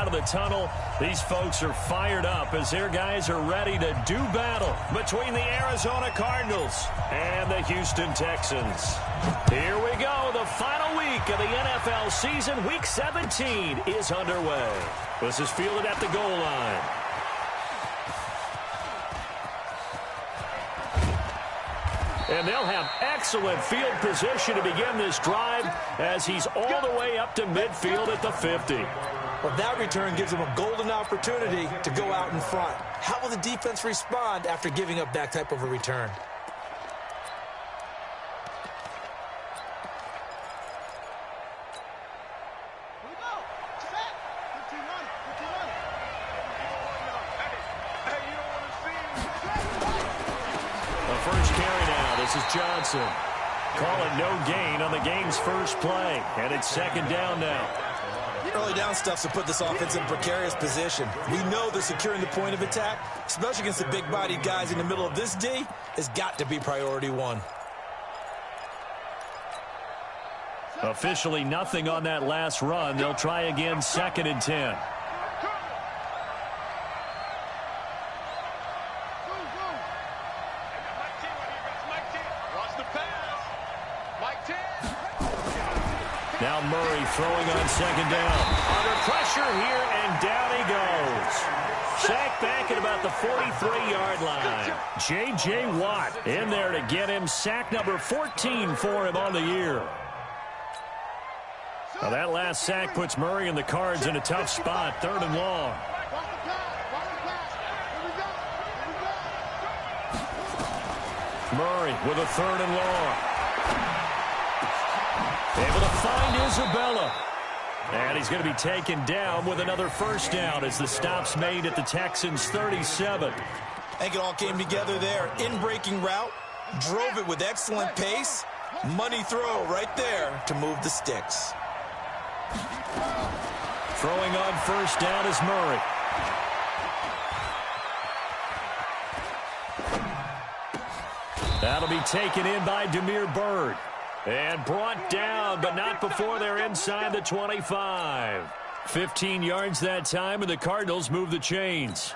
out of the tunnel. These folks are fired up as their guys are ready to do battle between the Arizona Cardinals and the Houston Texans. Here we go. The final week of the NFL season. Week 17 is underway. This is fielded at the goal line. And they'll have excellent field position to begin this drive as he's all the way up to midfield at the 50. Well, that return gives him a golden opportunity to go out in front. How will the defense respond after giving up that type of a return? First carry now. This is Johnson. Call it no gain on the game's first play. And it's second down now. Early down stuff to put this offense in a precarious position. We know that securing the point of attack, especially against the big-bodied guys in the middle of this D, has got to be priority one. Officially nothing on that last run. They'll try again, second and 10. Now Murray throwing on second down. Under pressure here, and down he goes. Sacked back at about the 43-yard line. J.J. Watt in there to get him. Sack number 14 for him on the year. Now that last sack puts Murray and the Cards in a tough spot, third and long. Murray with a third and long. Able to find Isabella. And he's going to be taken down with another first down as the stop's made at the Texans' 37. I think it all came together there. In-breaking route, drove it with excellent pace. Money throw right there to move the sticks. Throwing on first down is Murray. That'll be taken in by Damiere Byrd. And brought down, but not before they're inside the 25. 15 yards that time, and the Cardinals move the chains.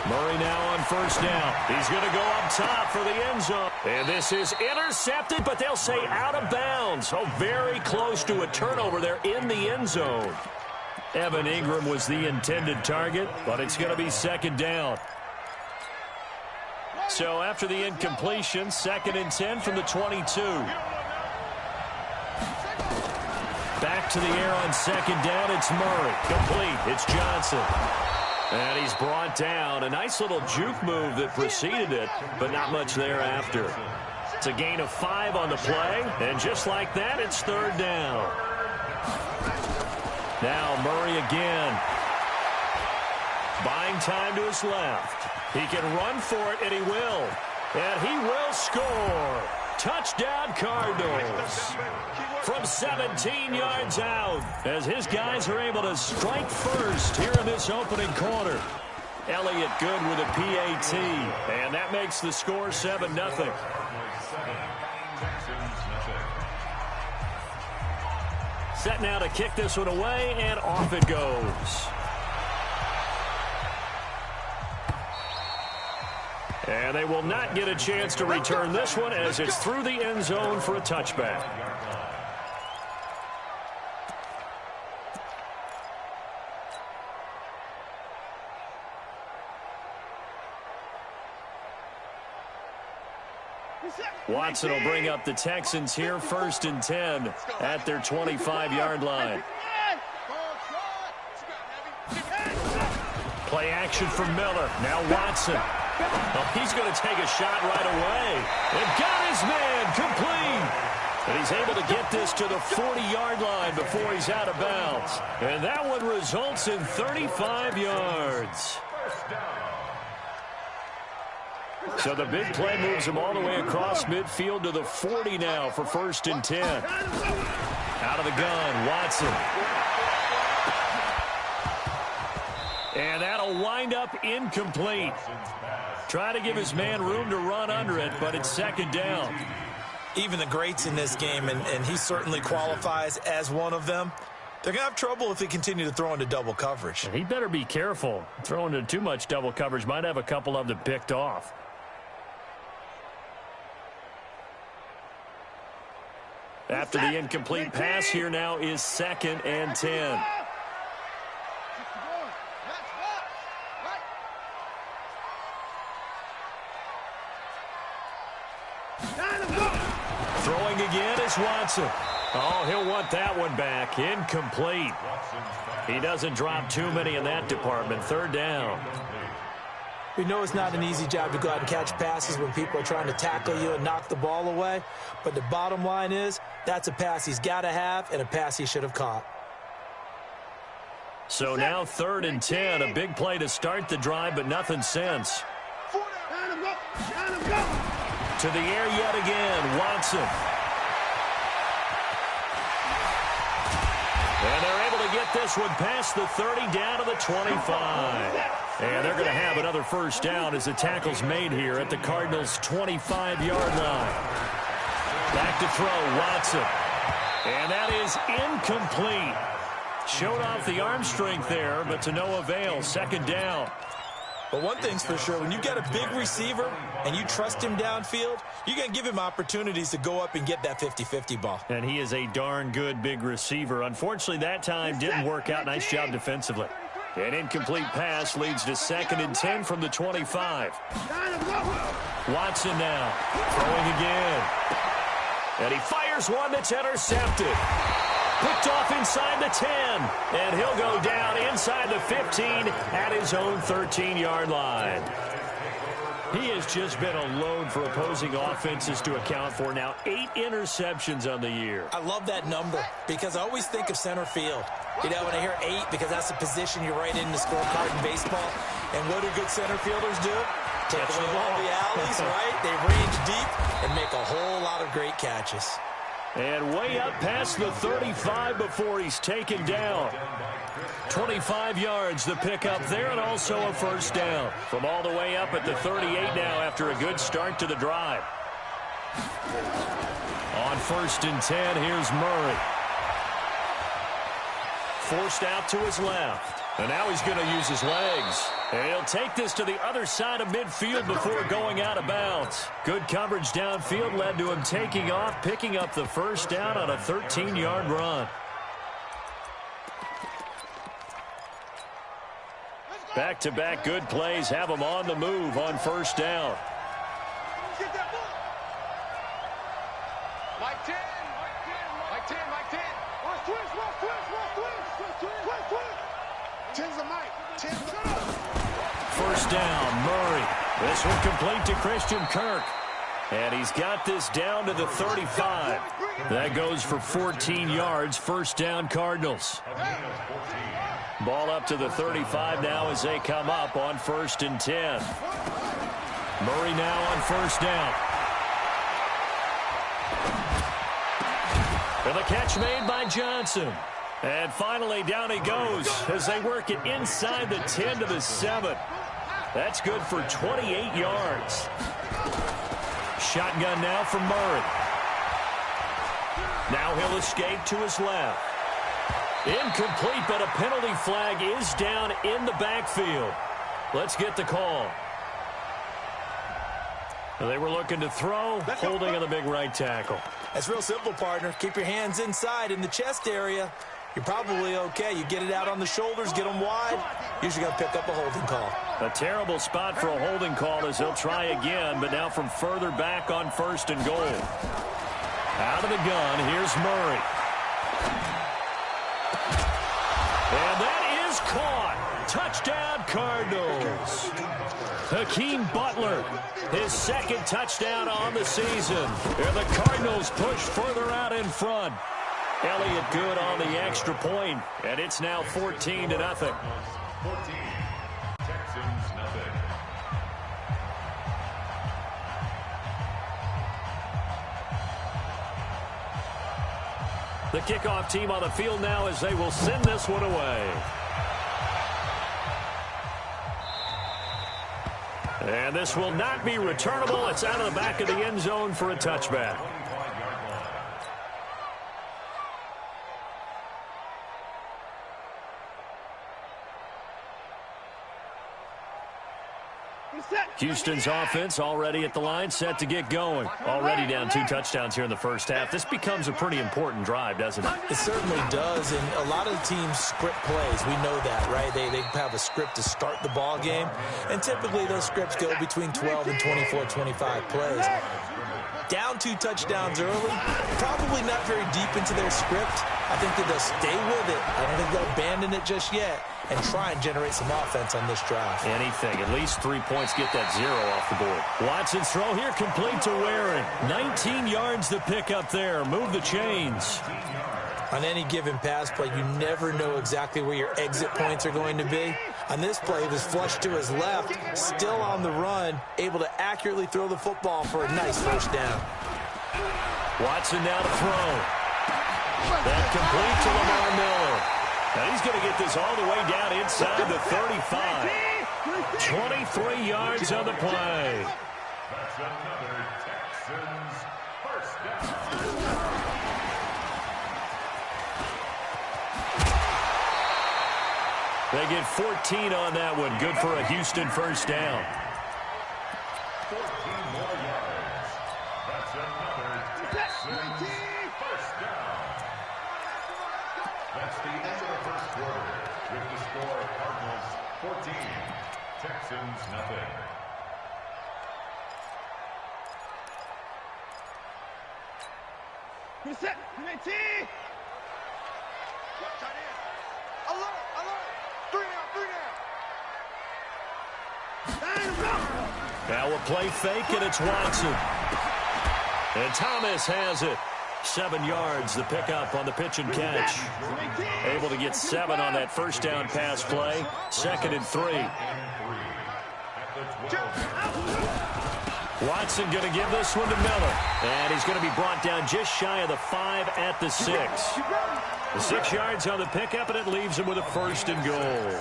Murray now on first down. He's going to go up top for the end zone. And this is intercepted, but they'll say out of bounds. So very close to a turnover there in the end zone. Evan Ingram was the intended target, but it's going to be second down. So after the incompletion, second and 10 from the 22. Back to the air on second down. It's Murray. Complete. It's Johnson. And he's brought down. A nice little juke move that preceded it, but not much thereafter. It's a gain of 5 on the play, and just like that, it's third down. Now Murray again. Buying time to his left. He can run for it, and he will. And he will score. Touchdown, Cardinals. From 17 yards out, as his guys are able to strike first here in this opening quarter. Elliott good with a PAT, and that makes the score 7-0. Set now to kick this one away, and off it goes. And they will not get a chance to return this one as it's through the end zone for a touchback. Watson will bring up the Texans here, first and 10 at their 25-yard line. Play action for Miller. Now Watson. Oh, he's going to take a shot right away. And got his man complete. And he's able to get this to the 40-yard line before he's out of bounds. And that one results in 35 yards. So the big play moves him all the way across midfield to the 40 now for 1st and 10. Out of the gun, Watson. And that'll wind up incomplete. Trying to give his man room to run under it, but it's 2nd down. Even the greats in this game, and he certainly qualifies as one of them, they're going to have trouble if they continue to throw into double coverage. He better be careful. Throwing into too much double coverage might have a couple of them picked off. After the incomplete pass, here now is 2nd and 10. Throwing again is Watson. Oh, he'll want that one back. Incomplete. He doesn't drop too many in that department. 3rd down. We know it's not an easy job to go out and catch passes when people are trying to tackle you and knock the ball away. But the bottom line is, that's a pass he's got to have and a pass he should have caught. So now 3rd and 10. A big play to start the drive, but nothing since. To the air yet again, Watson. And they're able to get this one past the 30 down to the 25. And they're going to have another 1st down as the tackle's made here at the Cardinals' 25-yard line. Back to throw, Watson. And that is incomplete. Showed off the arm strength there, but to no avail. 2nd down. But one thing's for sure, when you've got a big receiver and you trust him downfield, you're going to give him opportunities to go up and get that 50-50 ball. And he is a darn good big receiver. Unfortunately, that time didn't work out. Nice job defensively. An incomplete pass leads to 2nd and 10 from the 25. Watson now throwing again. And he fires one that's intercepted. Picked off inside the 10, and he'll go down inside the 15 at his own 13-yard line. He has just been a load for opposing offenses to account for. Now 8 interceptions on the year. I love that number because I always think of center field. You know, when I hear 8, because that's the position you write in the scorecard in baseball. And what do good center fielders do? Take away all the alleys, right? They range deep and make a whole lot of great catches. And way up past the 35 before he's taken down. 25 yards the pickup there, and also a 1st down. From all the way up at the 38 now after a good start to the drive. On 1st and 10, here's Murray. Forced out to his left. And now he's going to use his legs. And he'll take this to the other side of midfield before going out of bounds. Good coverage downfield led to him taking off, picking up the 1st down on a 13-yard run. Back-to-back good plays have him on the move on 1st down. Mike 10. Mike 10. Mike 10. Watch twist. 10's a Mike. 10's a 1st down, Murray. This one complete to Christian Kirk. And he's got this down to the 35. That goes for 14 yards. 1st down, Cardinals. Ball up to the 35 now as they come up on 1st and 10. Murray now on 1st down. And the catch made by Johnson. And finally down he goes as they work it inside the 10 to the 7. That's good for 28 yards. Shotgun now from Murray. Now he'll escape to his left. Incomplete, but a penalty flag is down in the backfield. Let's get the call. They were looking to throw, holding on the big right tackle. That's real simple, partner. Keep your hands inside in the chest area. You're probably okay. You get it out on the shoulders, get them wide. Usually going to pick up a holding call. A terrible spot for a holding call as he'll try again, but now from further back on 1st and goal. Out of the gun, here's Murray. And that is caught. Touchdown, Cardinals. Hakeem Butler, his 2nd touchdown on the season. And the Cardinals push further out in front. Elliott good on the extra point, and it's now 14-0. 14, Texans, 0. The kickoff team on the field now as they will send this one away. And this will not be returnable. It's out of the back of the end zone for a touchback. Houston's offense already at the line, set to get going. Already down 2 touchdowns here in the first half. This becomes a pretty important drive, doesn't it? It certainly does, and a lot of the teams script plays. We know that, right? They have a script to start the ball game, and typically those scripts go between 12 and 24, 25 plays. Down 2 touchdowns early, probably not very deep into their script. I think that they'll stay with it. I don't think they'll abandon it just yet and try and generate some offense on this drive. Anything. At least 3 points, get that 0 off the board. Watson's throw here complete to Waring. 19 yards to pick up there. Move the chains. On any given pass play, you never know exactly where your exit points are going to be. On this play, he was flushed to his left, still on the run, able to accurately throw the football for a nice first down. Watson now to throw. That complete to Lamar Miller. Now he's going to get this all the way down inside the 35. 23 yards on the play. That's another Texans first down. They get 14 on that one. Good for a Houston first down. 14 more yards. That's another Texans first down. That's the end of the first quarter. With the score, Cardinals 14, Texans nothing. Reset. Alert, alert. 3 down. Now a play fake, and it's Watson. And Thomas has it. 7 yards, the pickup on the pitch and catch. Able to get 7 on that first down pass play. 2nd and 3. Watson going to give this one to Miller. And he's going to be brought down just shy of the 5 at the 6. The 6 yards on the pickup, and it leaves him with a 1st and goal.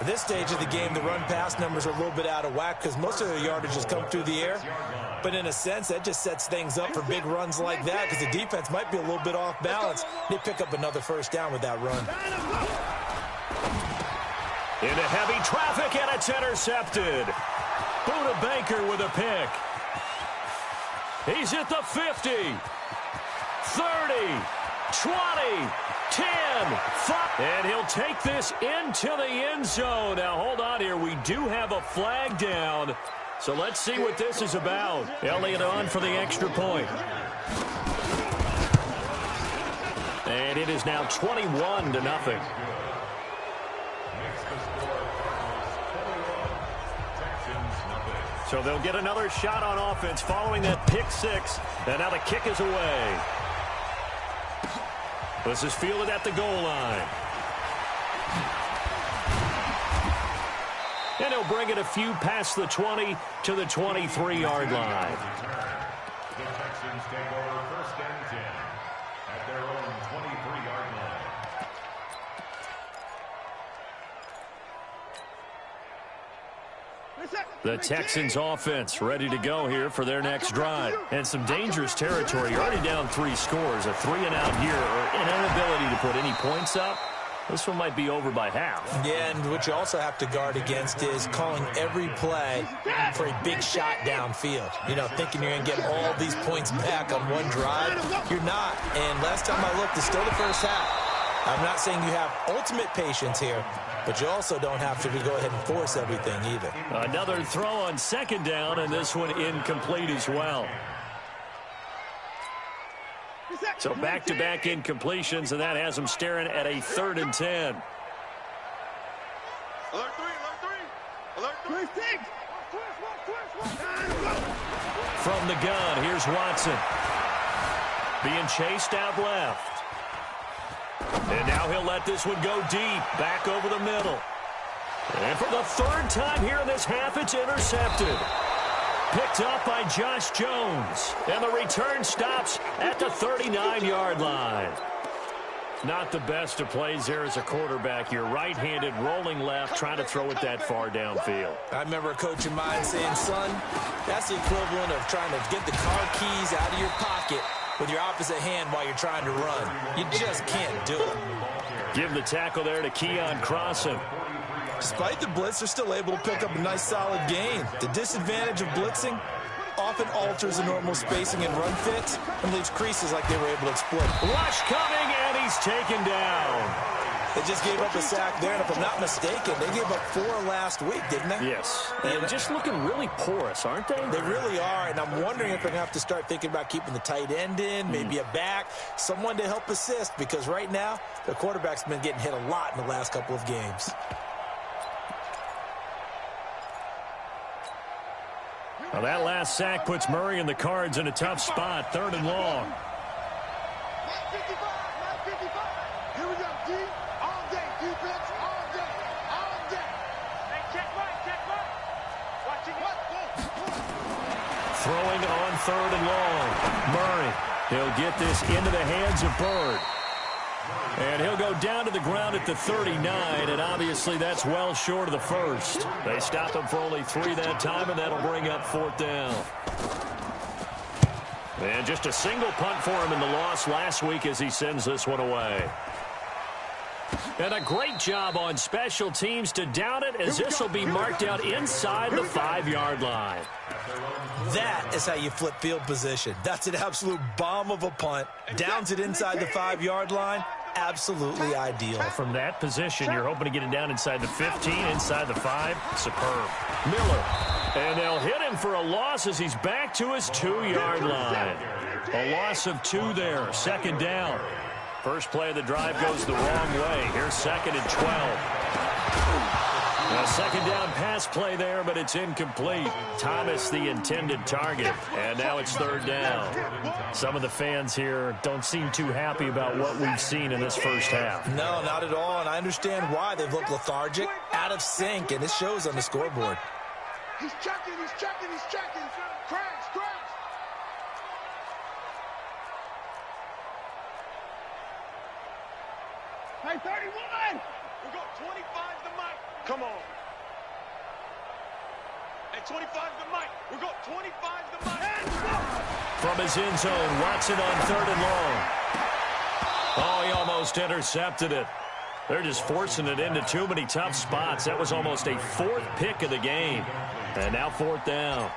At this stage of the game, the run-pass numbers are a little bit out of whack because most of their yardage has come through the air. But in a sense, that just sets things up for big runs like that because the defense might be a little bit off balance. They pick up another first down with that run. Into heavy traffic, and it's intercepted. Buda Baker with a pick. He's at the 50, 30, 20, 10, 5. And he'll take this into the end zone. Now, hold on here. We do have a flag down. So let's see what this is about. Elliott on for the extra point. And it is now 21-0. So they'll get another shot on offense following that pick 6. And now the kick is away. This is fielded at the goal line. And he'll bring it a few past the 20 to the 23-yard line. The Texans take over 1st and 10 at their own 23-yard line. The Texans offense ready to go here for their next drive. And some dangerous territory. You're already down 3 scores. A 3-and-out here, or an inability to put any points up. This one might be over by half. Yeah, and what you also have to guard against is calling every play for a big shot downfield. You know, thinking you're going to get all these points back on one drive. You're not. And last time I looked, it's still the first half. I'm not saying you have ultimate patience here, but you also don't have to go ahead and force everything either. Another throw on 2nd down, and this one incomplete as well. So back-to-back incompletions, and that has them staring at a 3rd and 10. Alert 3, alert 3. Alert 3. From the gun, here's Watson. Being chased out left. And now he'll let this one go deep, back over the middle. And for the 3rd time here in this half, it's intercepted. Picked up by Josh Jones. And the return stops at the 39-yard line. Not the best of plays there as a quarterback. You're right-handed, rolling left, trying to throw it that far downfield. I remember a coach of mine saying, son, that's the equivalent of trying to get the car keys out of your pocket with your opposite hand while you're trying to run. You just can't do it. Give the tackle there to Keon Crossan. Despite the blitz, they're still able to pick up a nice, solid gain. The disadvantage of blitzing often alters the normal spacing and run fits and leaves creases like they were able to exploit. Rush coming, and he's taken down. They just gave up a sack there, and if I'm not mistaken, they gave up 4 last week, didn't they? Yes. And just looking really porous, aren't they? They really are, and I'm wondering if they're going to have to start thinking about keeping the tight end in, maybe a back, someone to help assist, because right now, the quarterback's been getting hit a lot in the last couple of games. Well, that last sack puts Murray and the Cards in a tough spot, 3rd and long. Here we go, D. All day, defense, all day, all day. Hey, check right. Watch it. Throwing on 3rd and long. Murray, he'll get this into the hands of Bird. And he'll go down to the ground at the 39, and obviously that's well short of the first. They stop him for only 3 that time, and that'll bring up 4th down. And just a single punt for him in the loss last week as he sends this one away. And a great job on special teams to down it, as this will be marked out inside the 5-yard line. That is how you flip field position. That's an absolute bomb of a punt. Downs it inside the 5-yard line. Absolutely ideal. From that position, you're hoping to get it down inside the 15, inside the 5. Superb. Miller. And they'll hit him for a loss as he's back to his 2-yard line. A loss of 2 there. 2nd down. First play of the drive goes the wrong way. Here's 2nd and 12. A 2nd down pass play there, but it's incomplete. Thomas the intended target, and now it's 3rd down. Some of the fans here don't seem too happy about what we've seen in this first half. No, not at all, and I understand why. They've looked lethargic, out of sync, and it shows on the scoreboard. He's checking. Crash. Hey, 31! We got 25 the mic. Come on. Hey, 25 the mic. We got 25 the mic. From his end zone, Watson on 3rd and long. Oh, he almost intercepted it. They're just forcing it into too many tough spots. That was almost a 4th pick of the game. And now 4th down.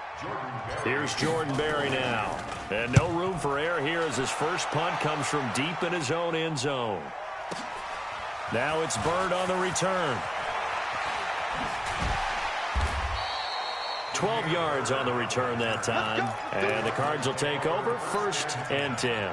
Here's Jordan Berry now. And no room for error here as his first punt comes from deep in his own end zone. Now it's Bird on the return. 12 yards on the return that time. And the Cards will take over 1st and 10.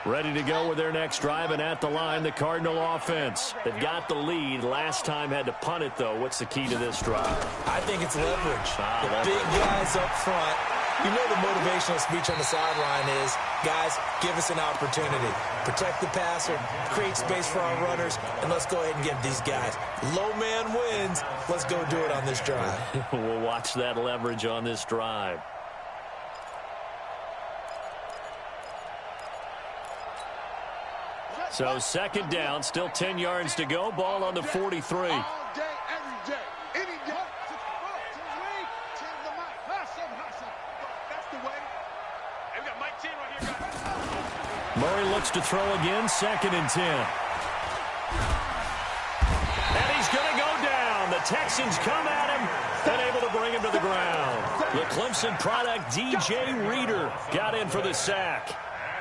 Ready to go with their next drive, and at the line, the Cardinal offense. They've got the lead. Last time had to punt it, though. What's the key to this drive? I think it's leverage. The big guys up front. You know the motivational speech on the sideline is, guys, give us an opportunity. Protect the passer, create space for our runners, and let's go ahead and give these guys. Low man wins. Let's go do it on this drive. We'll watch that leverage on this drive. So 2nd down, still 10 yards to go. Ball on the 43. All day, every day, any day. That's the way. Hey, we got Mike 10 right here, guys. Murray looks to throw again, 2nd and 10. And he's going to go down. The Texans come at him and able to bring him to the ground. The Clemson product, DJ Reader, got in for the sack.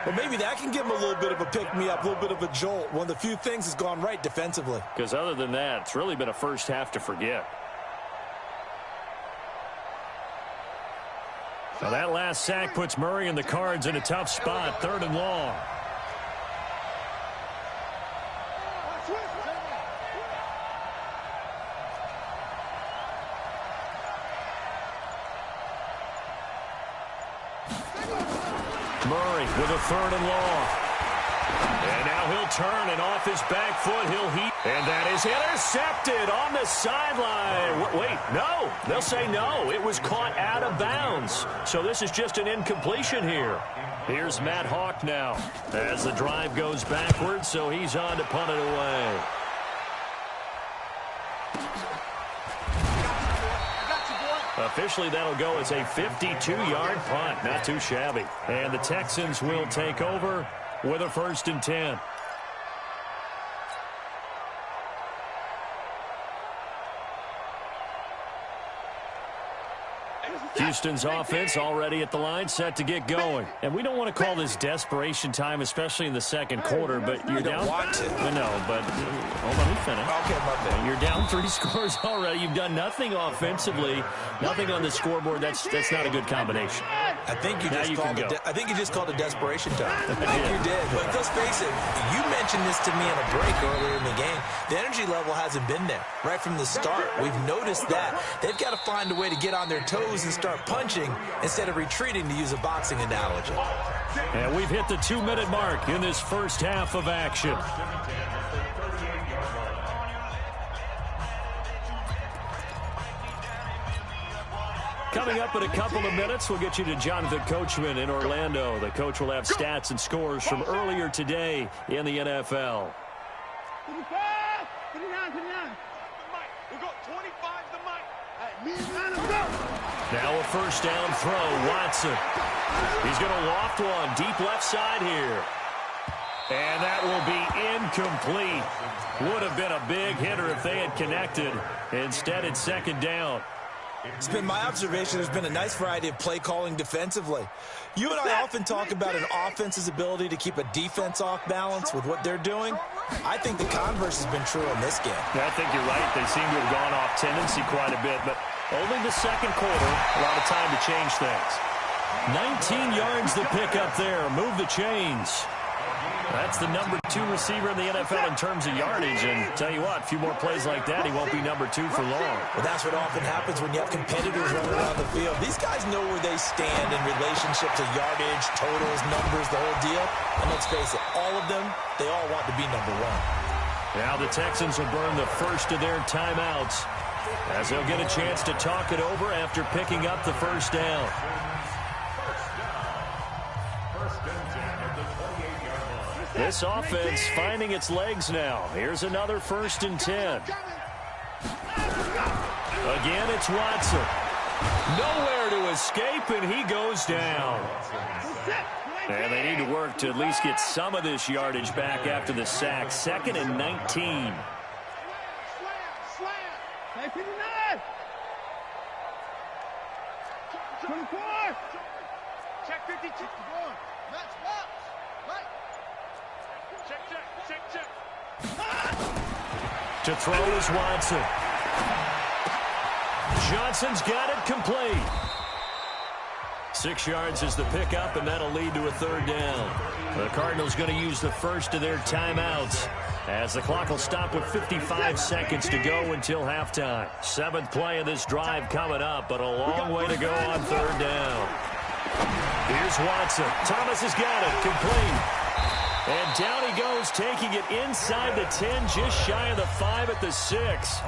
Well, maybe that can give him a little bit of a pick-me-up, a little bit of a jolt. One of the few things has gone right defensively. Because other than that, it's really been a first half to forget. Now that last sack puts Murray and the Cards in a tough spot, 3rd and long. Murray with a 3rd and long. And now he'll turn, and off his back foot, he'll heat. And that is intercepted on the sideline. Wait, no. They'll say no. It was caught out of bounds. So this is just an incompletion here. Here's Matt Hawk now as the drive goes backwards, so he's on to punt it away. Officially, that'll go as a 52-yard punt. Not too shabby. And the Texans will take over with a 1st and 10. Houston's offense already at the line, set to get going. And we don't want to call this desperation time, especially in the second quarter, but you're down. You don't want to. No, but hold on, let me finish. Okay, my bad. You're down 3 scores already. You've done nothing offensively, nothing on the scoreboard. That's not a good combination. I think you just called it desperation time. I think you did. But let's face it, you mentioned this to me in a break earlier in the game. The energy level hasn't been there right from the start. We've noticed that. They've got to find a way to get on their toes and start punching instead of retreating, to use a boxing analogy. And we've hit the 2-minute mark in this first half of action. Coming up in a couple of minutes, we'll get you to Jonathan Coachman in Orlando. The coach will have stats and scores from earlier today in the NFL. 55, 59, 59. We got 25 the mic. Now a first down throw, Watson. He's going to loft one deep left side here. And that will be incomplete. Would have been a big hitter if they had connected. Instead, it's 2nd down. It's been my observation there's been a nice variety of play calling defensively. You and I often talk about an offense's ability to keep a defense off balance with what they're doing. I think the converse has been true in this game. Yeah, I think you're right. They seem to have gone off tendency quite a bit, but only the second quarter, a lot of time to change things. 19 yards to pick up there. Move the chains. That's the number 2 receiver in the NFL in terms of yardage. And tell you what, a few more plays like that, he won't be number 2 for long. Well, that's what often happens when you have competitors running around the field. These guys know where they stand in relationship to yardage, totals, numbers, the whole deal. And let's face it, all of them, they all want to be number 1. Now the Texans will burn the first of their timeouts as they'll get a chance to talk it over after picking up the first down. This offense finding its legs now. Here's another 1st and 10. Again, it's Watson. Nowhere to escape, and he goes down. And they need to work to at least get some of this yardage back after the sack. 2nd and 19. Hey, 59. 24. Check 52. Match box. Right. Check. To throw is Watson. Johnson's got it complete. 6 yards is the pickup, and that'll lead to a 3rd down. The Cardinals going to use the first of their timeouts as the clock will stop with 55 seconds to go until halftime. 7th play of this drive coming up, but a long way to go on 3rd down. Here's Watson. Thomas has got it complete. And down he goes, taking it inside the 10, just shy of the 5 at the 6.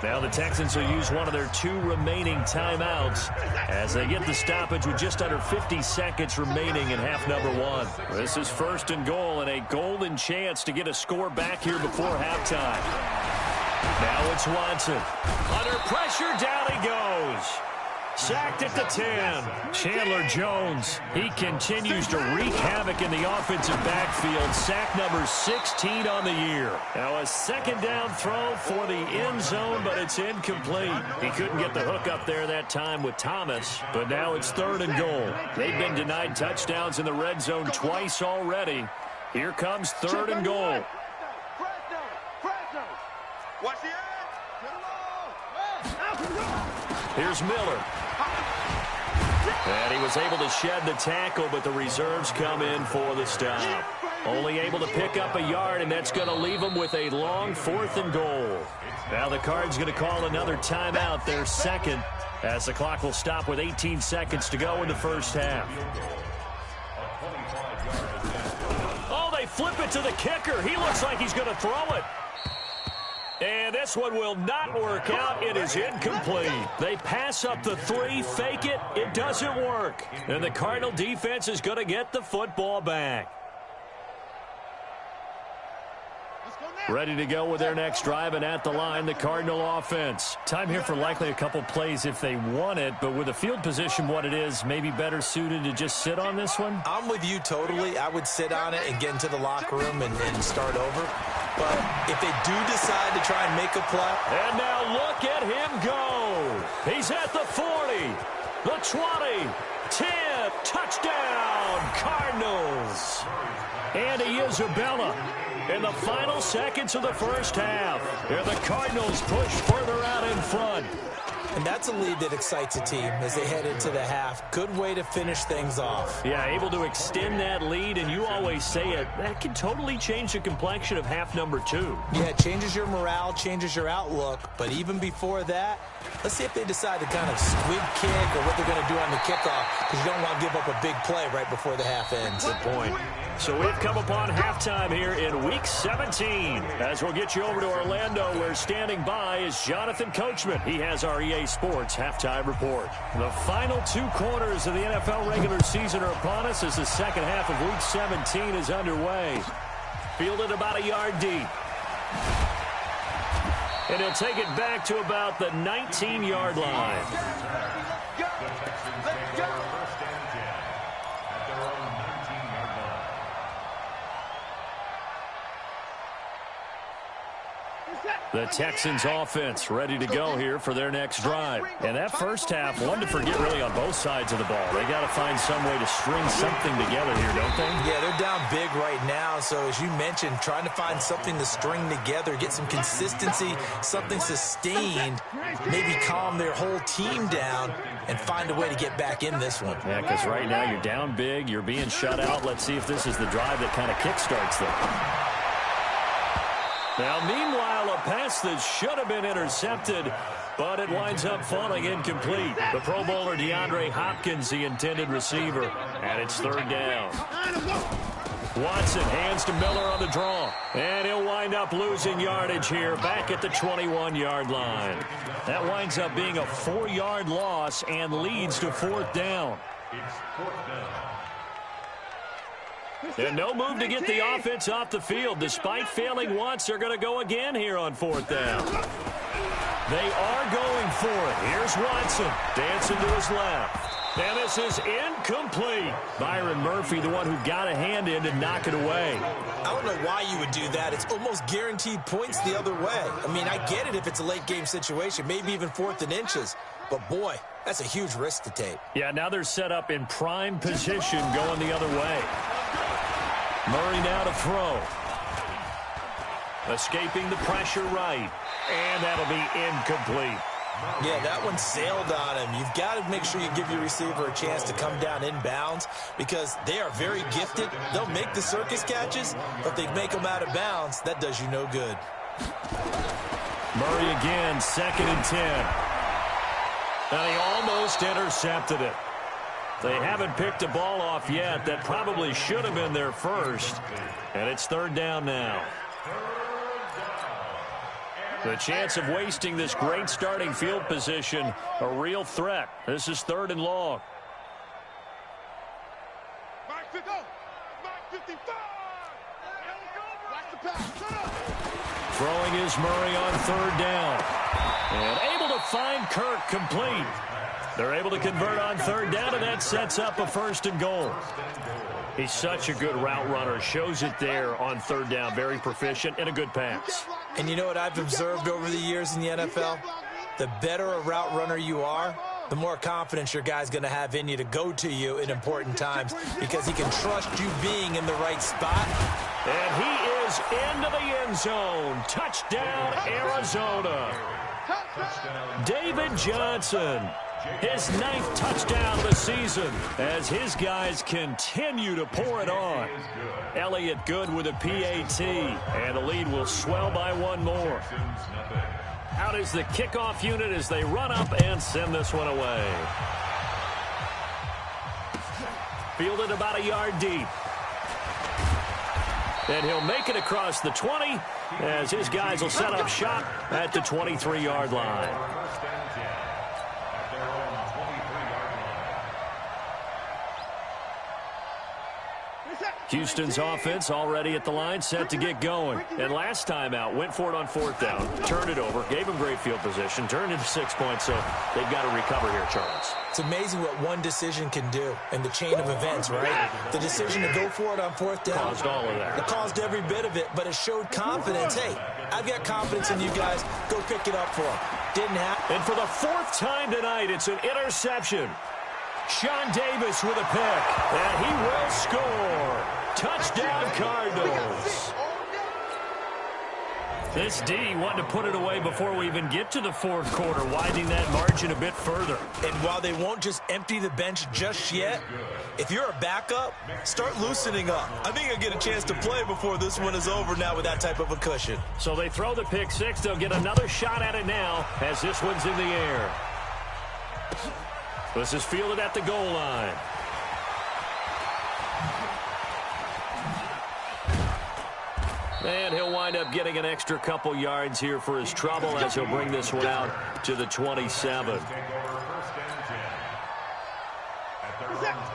Now the Texans will use one of their 2 remaining timeouts as they get the stoppage with just under 50 seconds remaining in half number 1. This is 1st and goal and a golden chance to get a score back here before halftime. Now it's Watson. Under pressure, down he goes. Sacked at the 10. Chandler Jones, he continues to wreak havoc in the offensive backfield. Sack number 16 on the year. Now a 2nd down throw for the end zone, but it's incomplete. He couldn't get the hook up there that time with Thomas, but now it's 3rd and goal. They've been denied touchdowns in the red zone twice already. Here comes 3rd and goal. Watch the edge. Here's Miller. And he was able to shed the tackle, but the reserves come in for the stop. Only able to pick up a yard, and that's going to leave him with a long 4th and goal. Now the Cards going to call another timeout, their 2nd, as the clock will stop with 18 seconds to go in the first half. Oh, they flip it to the kicker. He looks like he's going to throw it. And this one will not work out. It is incomplete. They pass up the 3, fake it. It doesn't work. And the Cardinal defense is going to get the football back. Ready to go with their next drive, and at the line, the Cardinal offense. Time here for likely a couple plays if they want it, but with the field position what it is, maybe better suited to just sit on this one? I'm with you totally. I would sit on it and get into the locker room and start over. But if they do decide to try and make a play. And now look at him go. He's at the 40, the 20, 10, touchdown, Cardinals. Andy Isabella in the final seconds of the first half. And the Cardinals push further out in front. And that's a lead that excites a team as they head into the half. Good way to finish things off. Yeah, able to extend that lead, and you always say it, that can totally change the complexion of half number 2. Yeah, it changes your morale, changes your outlook. But even before that, let's see if they decide to kind of squib kick or what they're going to do on the kickoff, because you don't want to give up a big play right before the half ends. Good point. So we've come upon halftime here in Week 17. As we'll get you over to Orlando, where standing by is Jonathan Coachman. He has our EA Sports halftime report. The final 2 quarters of the NFL regular season are upon us as the second half of Week 17 is underway. Fielded about a yard deep. And he'll take it back to about the 19-yard line. The Texans offense ready to go here for their next drive. And that first half, one to forget really on both sides of the ball. They got to find some way to string something together here, don't they? Yeah, they're down big right now. So as you mentioned, trying to find something to string together, get some consistency, something sustained, maybe calm their whole team down and find a way to get back in this one. Yeah, because right now you're down big, you're being shut out. Let's see if this is the drive that kind of kickstarts them. Now, meanwhile, a pass that should have been intercepted, but it winds up falling incomplete. The Pro Bowler DeAndre Hopkins, the intended receiver, and it's third down. Watson hands to Miller on the draw, and he'll wind up losing yardage here back at the 21-yard line. That winds up being a 4-yard loss and leads to fourth down. It's fourth down. And no move to get the offense off the field. Despite failing once, they're going to go again here on fourth down. They are going for it. Here's Watson dancing to his left. And this is incomplete. Byron Murphy, the one who got a hand in to knock it away. I don't know why you would do that. It's almost guaranteed points the other way. I mean, I get it if it's a late game situation, maybe even 4th and inches. But, boy, that's a huge risk to take. Yeah, now they're set up in prime position going the other way. Murray now to throw. Escaping the pressure right. And that'll be incomplete. Yeah, that one sailed on him. You've got to make sure you give your receiver a chance to come down inbounds because they are very gifted. They'll make the circus catches, but if they make them out of bounds, that does you no good. Murray again, 2nd and 10. And he almost intercepted it. They haven't picked a ball off yet. That probably should have been their first. And it's third down now. The chance of wasting this great starting field position, a real threat. This is 3rd and long. Throwing is Murray on 3rd down. And able to find Kirk complete. They're able to convert on 3rd down, and that sets up a 1st and goal. He's such a good route runner. Shows it there on 3rd down. Very proficient and a good pass. And you know what I've observed over the years in the NFL? The better a route runner you are, the more confidence your guy's going to have in you to go to you in important times because he can trust you being in the right spot. And he is into the end zone. Touchdown, Arizona. David Johnson. His 9th touchdown of the season as his guys continue to pour it on. Elliott good with a PAT, and the lead will swell by one more. Out is the kickoff unit as they run up and send this one away. Fielded about a yard deep. And he'll make it across the 20 as his guys will set up shop at the 23-yard line. First and 10 at their own 23-yard line. Houston's offense already at the line, set to get going. And last time out, went for it on 4th down, turned it over, gave him great field position, turned into 6 points, so they've got to recover here, Charles. It's amazing what one decision can do in the chain of events, right? The decision to go for it on 4th down. Caused all of that. It caused every bit of it, but it showed confidence. Hey, I've got confidence in you guys. Go pick it up for them. Didn't happen. And for the 4th time tonight, it's an interception. Sean Davis with a pick, and he will score. Touchdown, Cardinals. This D wanted to put it away before we even get to the 4th quarter, widening that margin a bit further. And while they won't just empty the bench just yet, if you're a backup, start loosening up. I think you'll get a chance to play before this one is over now with that type of a cushion. So they throw the pick 6. They'll get another shot at it now as this one's in the air. This is fielded at the goal line. And he'll wind up getting an extra couple yards here for his trouble as he'll bring this one out to the 27.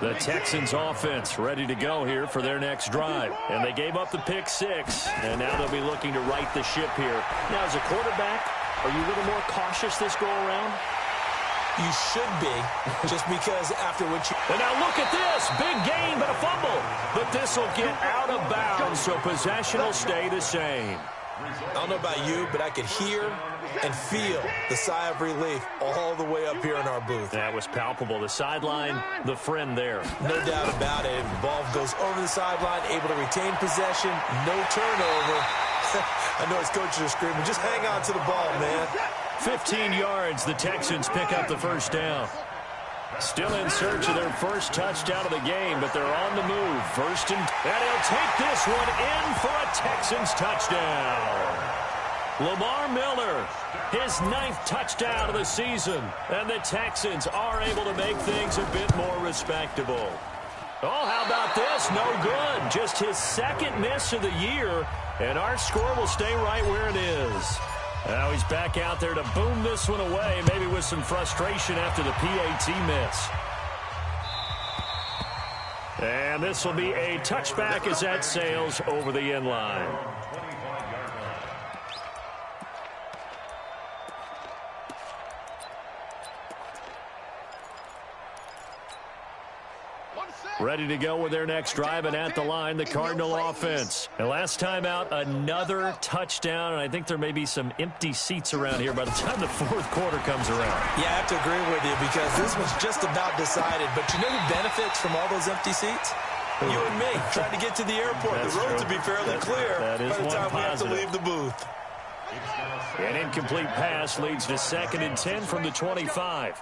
The Texans offense ready to go here for their next drive. And they gave up the pick 6, and now they'll be looking to right the ship here. Now, as a quarterback, are you a little more cautious this go-around? You should be, just because after what you... And now look at this. Big gain, but a fumble. But this will get out of bounds, so possession will stay the same. I don't know about you, but I could hear and feel the sigh of relief all the way up here in our booth. That was palpable. The sideline, the friend there. No doubt about it. The ball goes over the sideline, able to retain possession, no turnover. I know his coaches are screaming, just hang on to the ball, man. 15 yards, the Texans pick up the 1st down. Still in search of their first touchdown of the game, but they're on the move. 1st and he'll take this one in for a Texans touchdown. Lamar Miller, his 9th touchdown of the season, and the Texans are able to make things a bit more respectable. Oh, how about this? No good. Just his 2nd miss of the year, and our score will stay right where it is. Now he's back out there to boom this one away, maybe with some frustration after the PAT miss. And this will be a touchback as that sails over the end line. Ready to go with their next drive, and at the line, the Cardinal offense. And last time out, another touchdown, and I think there may be some empty seats around here by the time the 4th quarter comes around. Yeah, I have to agree with you because this was just about decided. But you know who benefits from all those empty seats? You and me, trying to get to the airport. That's the roads true. will be fairly clear that is by the time we have to positive. leave the booth. An incomplete pass leads to 2nd and 10 from the 25.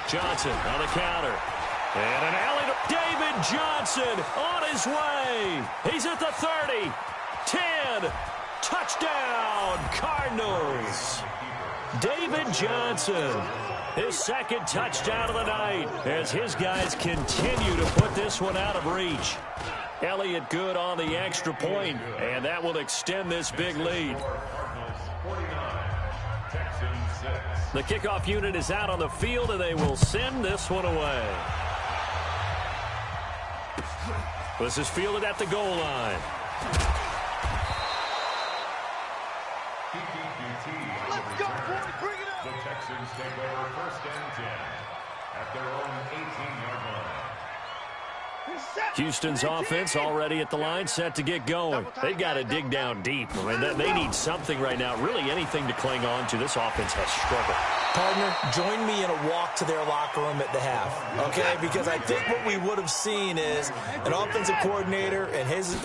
Johnson on the counter. And an alley to David Johnson on his way. He's at the 30, 10, touchdown, Cardinals. David Johnson, his 2nd touchdown of the night as his guys continue to put this one out of reach. Elliott good on the extra point, and that will extend this big lead. The kickoff unit is out on the field, and they will send this one away. This is fielded at the goal line. Let's go, boys. Bring it up. The Texans take over 1st and 10 at their own 18-yard line. Houston's offense already at the line, set to get going. They've got to dig down deep. I mean, they need something right now, really anything to cling on to. This offense has struggled. Partner, join me in a walk to their locker room at the half, okay? Because I think what we would have seen is an offensive coordinator and his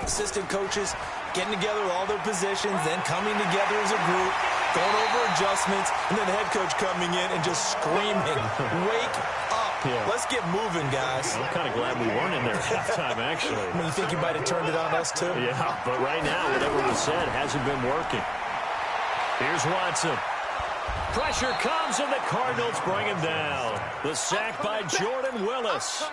assistant coaches getting together with all their positions, then coming together as a group, going over adjustments, and then the head coach coming in and just screaming, wake up. Yeah. Let's get moving, guys. I'm kind of glad we weren't in there at halftime, actually. I mean, you think you might have turned it on us, too? Yeah, but right now, whatever was said hasn't been working. Here's Watson. Pressure comes, and the Cardinals bring him down. The sack by Jordan Willis.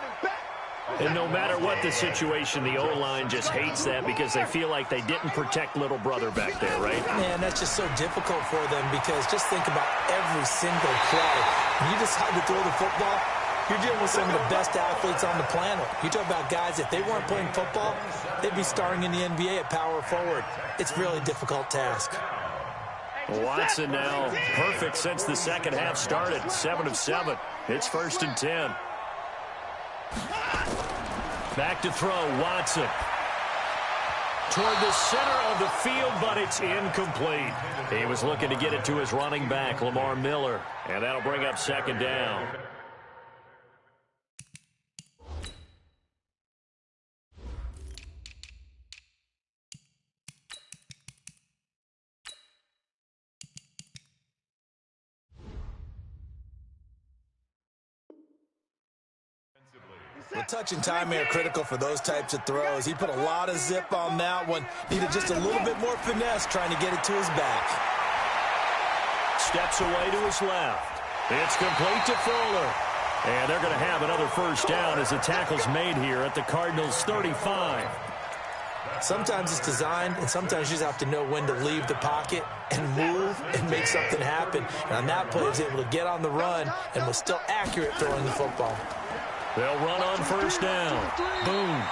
And no matter what the situation, the O-line just hates that because they feel like they didn't protect little brother back there, right? Man, that's just so difficult for them because just think about every single play. When you decide to throw the football, you're dealing with some of the best athletes on the planet. You talk about guys, if they weren't playing football, they'd be starring in the NBA at power forward. It's a really difficult task. Watson now perfect since the second half started. 7 of 7. It's 1st and 10. Back to throw, Watson. Toward the center of the field, but it's incomplete. He was looking to get it to his running back, Lamar Miller. And that'll bring up 2nd down. The touch and time are critical for those types of throws. He put a lot of zip on that one. Needed just a little bit more finesse trying to get it to his back. Steps away to his left. It's complete to Fuller. And they're going to have another 1st down as the tackle's made here at the Cardinals' 35. Sometimes it's designed, and sometimes you just have to know when to leave the pocket and move and make something happen. And on that play, he was able to get on the run and was still accurate throwing the football. They'll run on 1st down. Boom.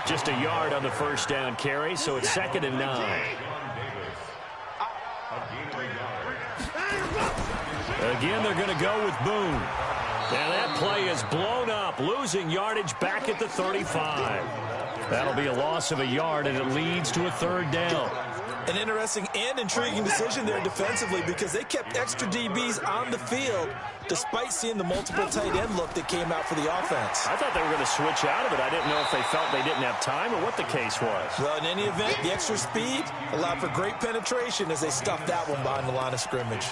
Just a yard on the 1st down carry, so it's 2nd and 9. Again, they're going to go with Boone. And that play is blown up, losing yardage back at the 35. That'll be a loss of a yard, and it leads to a 3rd down. An interesting and intriguing decision there defensively because they kept extra DBs on the field despite seeing the multiple tight end look that came out for the offense. I thought they were going to switch out of it. I didn't know if they felt they didn't have time or what the case was. Well, in any event, the extra speed allowed for great penetration as they stuffed that one behind the line of scrimmage.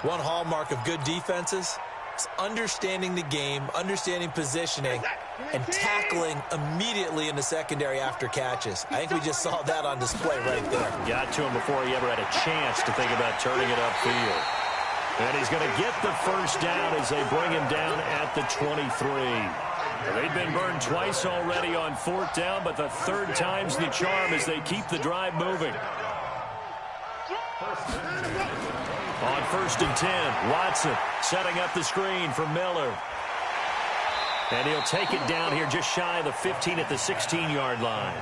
One hallmark of good defenses is understanding the game, understanding positioning, and tackling immediately in the secondary after catches. I think we just saw that on display right there. Got to him before he ever had a chance to think about turning it upfield. And he's going to get the 1st down as they bring him down at the 23. They've been burned twice already on 4th down, but the 3rd time's the charm as they keep the drive moving. On 1st and 10, Watson setting up the screen for Miller. And he'll take it down here just shy of the 15 at the 16-yard line.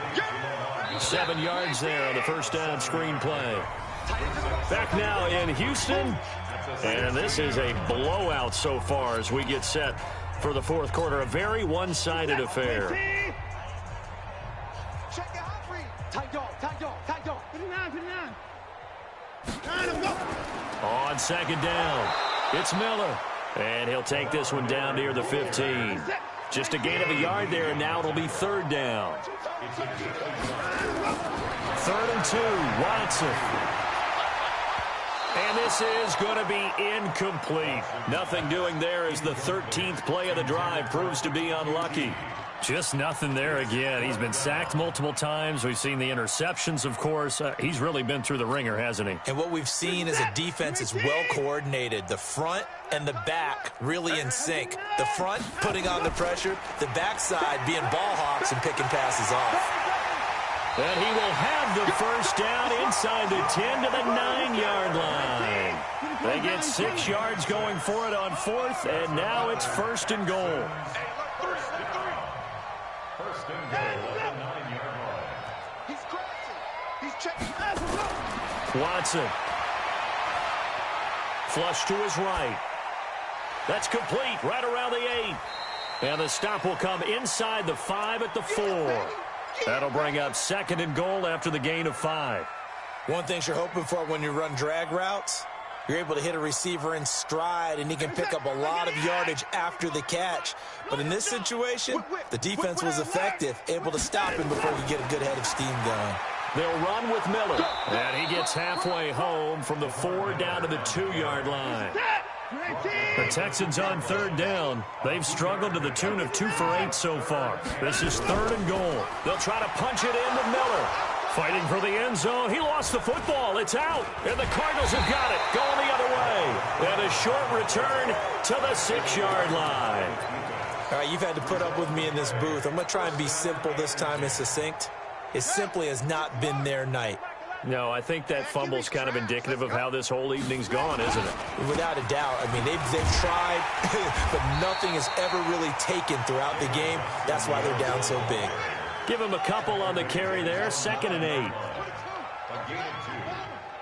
7 yards there on the 1st down screen play. Back now in Houston. And this is a blowout so far as we get set for the 4th quarter. A very one-sided affair. On 2nd down, it's Miller. And he'll take this one down near the 15. Just a gain of a yard there, and now it'll be 3rd down. 3rd and 2, Watson. And this is going to be incomplete. Nothing doing there as the 13th play of the drive proves to be unlucky. Just nothing there again. He's been sacked multiple times. We've seen the interceptions, of course. He's really been through the ringer, hasn't he? And what we've seen is a defense that's well coordinated. The front and the back really in sync. The front putting on the pressure, the backside being ball hawks and picking passes off. And he will have the 1st down inside the 10 to the 9-yard line. They get 6 yards going for it on 4th, and now it's 1st and goal. Watson. Flush to his right. That's complete right around the 8. And the stop will come inside the 5 at the 4. That'll bring up 2nd and goal after the gain of 5. One thing you're hoping for when you run drag routes, you're able to hit a receiver in stride, and he can pick up a lot of yardage after the catch. But in this situation, the defense was effective, able to stop him before he get a good head of steam going. They'll run with Miller, and he gets halfway home from the 4 down to the 2-yard line. The Texans on 3rd down. They've struggled to the tune of 2 for 8 so far. This is 3rd and goal. They'll try to punch it in with Miller. Fighting for the end zone. He lost the football. It's out. And the Cardinals have got it. Going the other way. And a short return to the 6-yard line. All right, you've had to put up with me in this booth. I'm going to try and be simple this time and succinct. It simply has not been their night. No, I think that fumble's kind of indicative of how this whole evening's gone, isn't it? Without a doubt. I mean, they've tried, but nothing is ever really taken throughout the game. That's why they're down so big. Give them a couple on the carry there, 2nd and 8. A gain of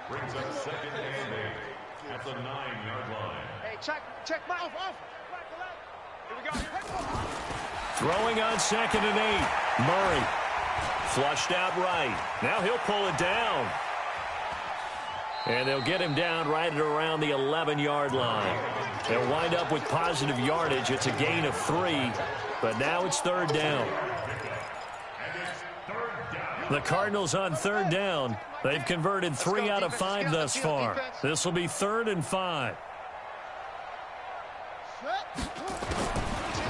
2 brings up 2nd and 8 at the 9-yard line. Hey, check my off. Here we go. Throwing on 2nd and 8. Murray. Flushed out right. Now he'll pull it down. And they'll get him down right at around the 11-yard line. They'll wind up with positive yardage. It's a gain of 3, but now it's 3rd down. The Cardinals on 3rd down. They've converted 3 out of 5 thus far. This will be 3rd and 5.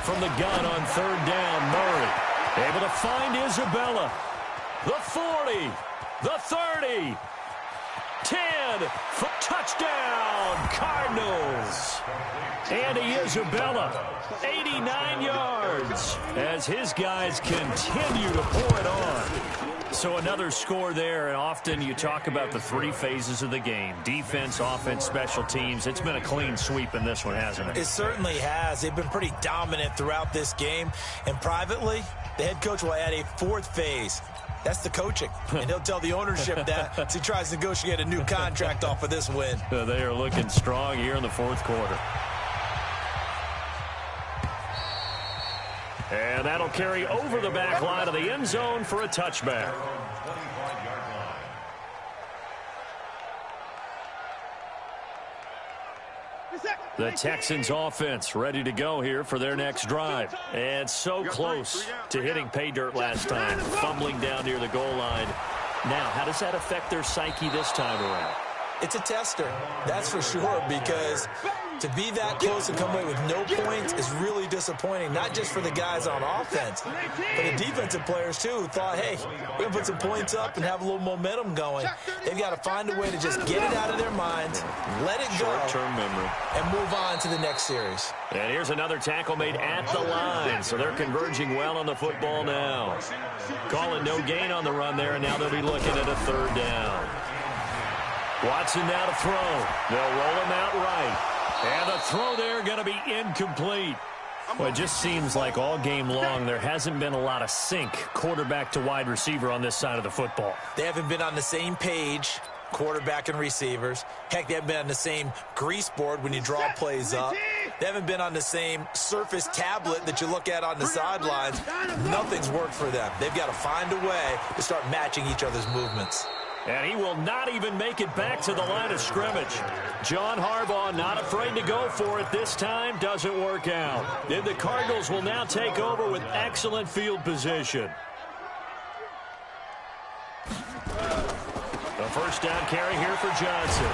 From the gun on 3rd down, Murray. Able to find Isabella. The 40. The 30. 10. For touchdown, Cardinals. Andy Isabella, 89 yards, as his guys continue to pour it on. So another score there, and often you talk about the 3 phases of the game: defense, offense, special teams. It's been a clean sweep in this one, hasn't it? It certainly has. They've been pretty dominant throughout this game. And privately, the head coach will add a 4th phase. That's the coaching. And he'll tell the ownership that as he tries to negotiate a new contract off of this win. They are looking strong here in the 4th quarter. And that'll carry over the back line of the end zone for a touchback. The Texans offense ready to go here for their next drive. And so close to hitting pay dirt last time, fumbling down near the goal line. Now, how does that affect their psyche this time around? It's a tester, that's for sure, because to be that close and come away with no points is really disappointing, not just for the guys on offense, but the defensive players, too, who thought, hey, we're going to put some points up and have a little momentum going. They've got to find a way to just get it out of their minds, let it go, short-term memory, and move on to the next series. And here's another tackle made at the line, so they're converging well on the football now. Calling no gain on the run there, and now they'll be looking at a 3rd down. Watson now to throw. They'll roll him out right. And the throw there going to be incomplete. Well, it just seems like all game long there hasn't been a lot of sync quarterback to wide receiver on this side of the football. They haven't been on the same page, quarterback and receivers. Heck, they haven't been on the same grease board when you draw plays up. They haven't been on the same Surface tablet that you look at on the sidelines. Nothing's worked for them. They've got to find a way to start matching each other's movements. And he will not even make it back to the line of scrimmage. John Harbaugh not afraid to go for it this time. Doesn't work out. Then the Cardinals will now take over with excellent field position. The 1st down carry here for Johnson.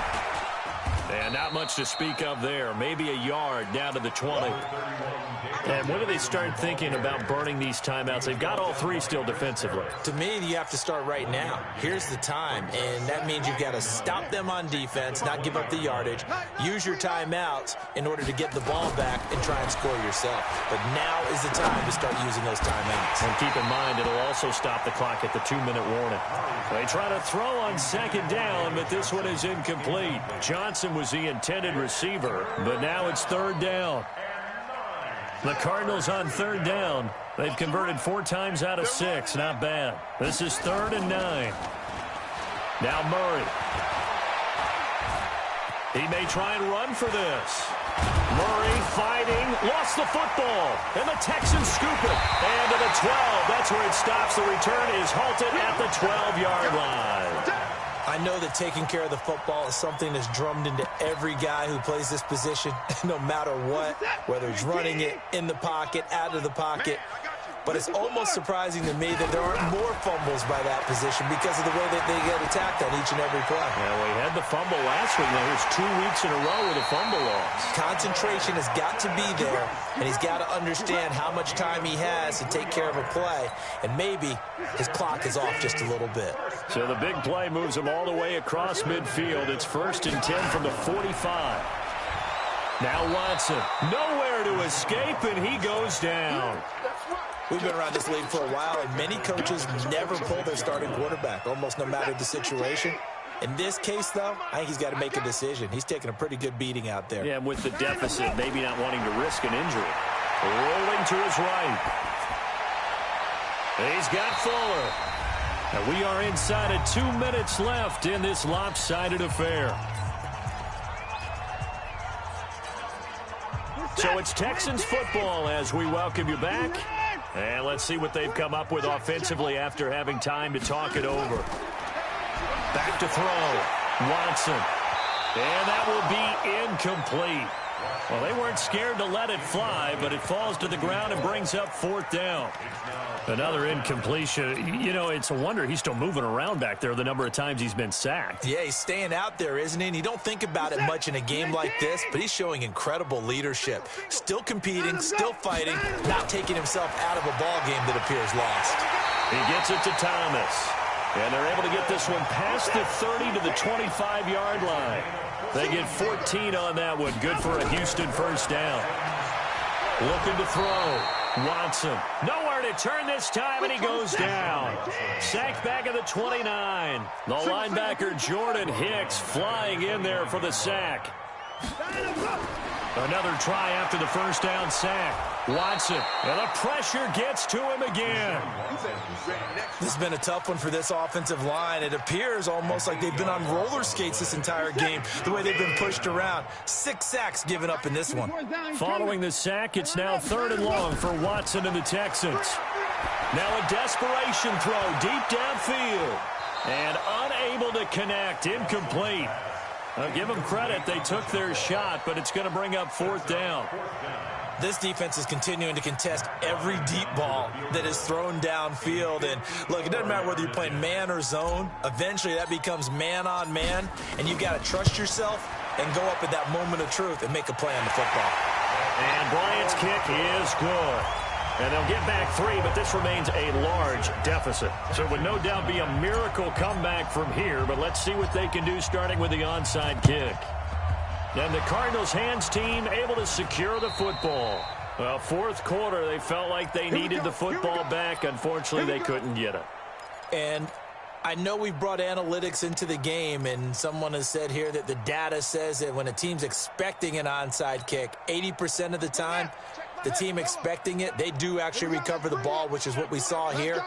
And not much to speak of there. Maybe a yard down to the 20. And when do they start thinking about burning these timeouts? They've got all 3 still defensively. To me, you have to start right now. Here's the time, and that means you've got to stop them on defense, not give up the yardage, use your timeouts in order to get the ball back and try and score yourself. But now is the time to start using those timeouts. And keep in mind, it'll also stop the clock at the 2-minute warning. They try to throw on 2nd down, but this one is incomplete. Johnson was the intended receiver, but now it's 3rd down. The Cardinals on 3rd down. They've converted 4 times out of 6. Not bad. This is 3rd and 9. Now Murray. He may try and run for this. Murray fighting. Lost the football. And the Texans scoop it. And to the 12. That's where it stops. The return is halted at the 12-yard line. I know that taking care of the football is something that's drummed into every guy who plays this position, no matter what, whether he's running it, in the pocket, out of the pocket. But it's almost surprising to me that there aren't more fumbles by that position because of the way that they get attacked on each and every play. Yeah, well, he had the fumble last week. Now here's 2 weeks in a row with a fumble loss. Concentration has got to be there, and he's got to understand how much time he has to take care of a play, and maybe his clock is off just a little bit. So the big play moves him all the way across midfield. It's 1st and 10 from the 45. Now Watson, nowhere to escape, and he goes down. We've been around this league for a while, and many coaches never pull their starting quarterback, almost no matter the situation. In this case, though, I think he's got to make a decision. He's taking a pretty good beating out there. Yeah, with the deficit, maybe not wanting to risk an injury. Rolling to his right. He's got Fuller. And we are inside of 2 minutes left in this lopsided affair. So it's Texans football as we welcome you back. And let's see what they've come up with offensively after having time to talk it over. Back to throw. Watson. And that will be incomplete. Well, they weren't scared to let it fly, but it falls to the ground and brings up 4th down. Another incompletion. You know, it's a wonder he's still moving around back there the number of times he's been sacked. Yeah, he's staying out there, isn't he? And you don't think about it much in a game like this, but he's showing incredible leadership. Still competing, still fighting, not taking himself out of a ball game that appears lost. He gets it to Thomas. And they're able to get this one past the 30 to the 25-yard line. They get 14 on that one. Good for a Houston first down. Looking to throw. Watson. Nowhere to turn this time, and he goes down. Sacked back at the 29. The linebacker, Jordan Hicks, flying in there for the sack. Another try after the first down sack. Watson, and the pressure gets to him again. This has been a tough one for this offensive line. It appears almost like they've been on roller skates this entire game, the way they've been pushed around. 6 sacks given up in this one. Following the sack, it's now 3rd and long for Watson and the Texans. Now a desperation throw deep downfield. And unable to connect, incomplete. I'll give them credit. They took their shot, but it's going to bring up 4th down. This defense is continuing to contest every deep ball that is thrown downfield. And, look, it doesn't matter whether you're playing man or zone. Eventually, that becomes man-on-man, and you've got to trust yourself and go up at that moment of truth and make a play on the football. And Bryant's kick is good. And they'll get back 3, but this remains a large deficit. So it would no doubt be a miracle comeback from here, but let's see what they can do starting with the onside kick. And the Cardinals hands team able to secure the football. Well, 4th quarter, they felt like they needed the football back. Unfortunately, they couldn't get it. And I know we've brought analytics into the game, and someone has said here that the data says that when a team's expecting an onside kick, 80% of the time, the team expecting it, they do actually recover the ball, which is what we saw here.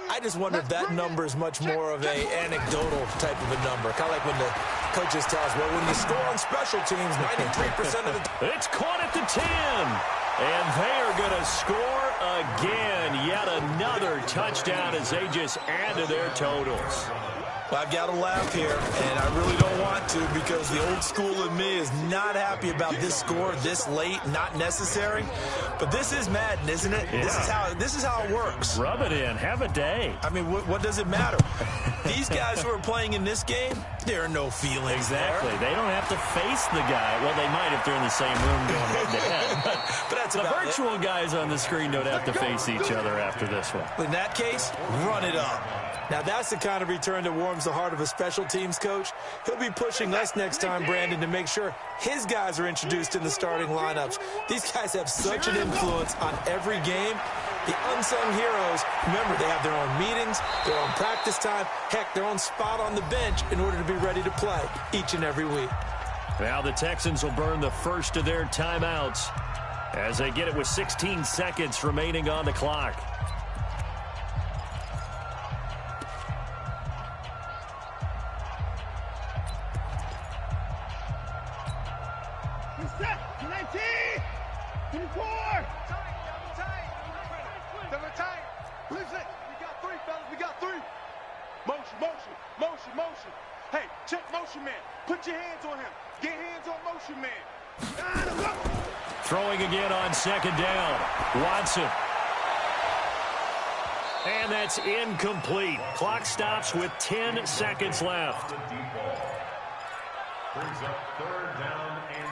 I just wonder if that number is much more of a anecdotal type of a number. Kind of like when the coaches tell us, well, when you score on special teams, 93% of the time. It's caught at the 10. And they are going to score again. Yet another touchdown as they just add to their totals. Well, I've got to laugh here, and I really don't want to because the old school in me is not happy about this score this late, not necessary. But this is Madden, isn't it? Yeah. This is how it works. Rub it in. Have a day. I mean, what does it matter? These guys who are playing in this game, there are no feelings. Exactly. There. They don't have to face the guy. Well, they might if they're in the same room going head-to-head. But that's the about virtual guys on the screen don't have to face each other after this one. In that case, run it up. Now, that's the kind of return that warms the heart of a special teams coach. He'll be pushing us next time, Brandon, to make sure his guys are introduced in the starting lineups. These guys have such an influence on every game. The unsung heroes, remember, they have their own meetings, their own practice time, heck, their own spot on the bench in order to be ready to play each and every week. Now the Texans will burn the first of their timeouts as they get it with 16 seconds remaining on the clock. Motion. Hey, check motion man. Put your hands on him. Get hands on motion man. Throwing again on 2nd down. Watson. And that's incomplete. Clock stops with 10 seconds left. Brings up 3rd down and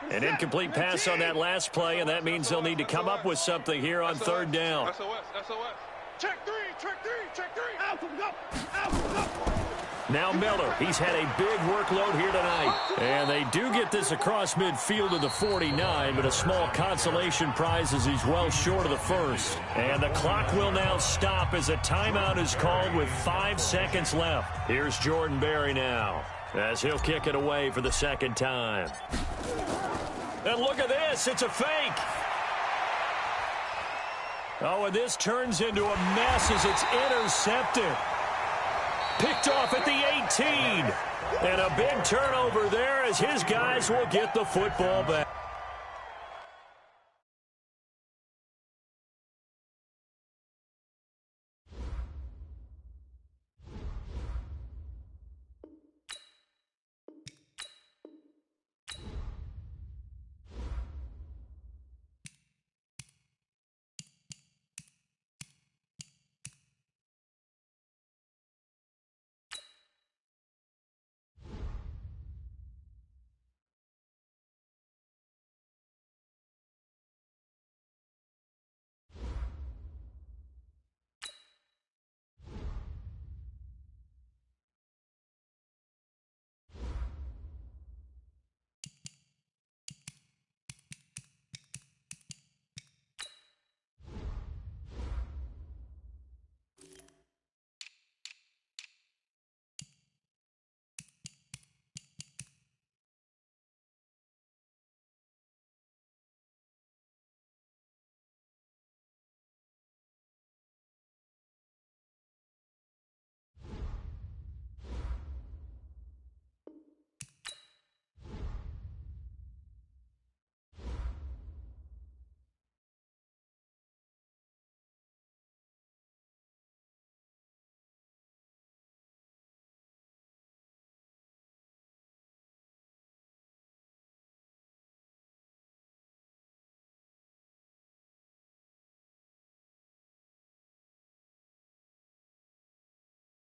13. An incomplete pass on that last play, and that means they'll need to come up with something here on 3rd down. SOS. Check three. Out, go. Now Miller, he's had a big workload here tonight. And they do get this across midfield to the 49, but a small consolation prize as he's well short of the first. And the clock will now stop as a timeout is called with 5 seconds left. Here's Jordan Berry now as he'll kick it away for the second time. And look at this, it's a fake. Oh, and this turns into a mess as it's intercepted. Picked off at the 18. And a big turnover there as his guys will get the football back.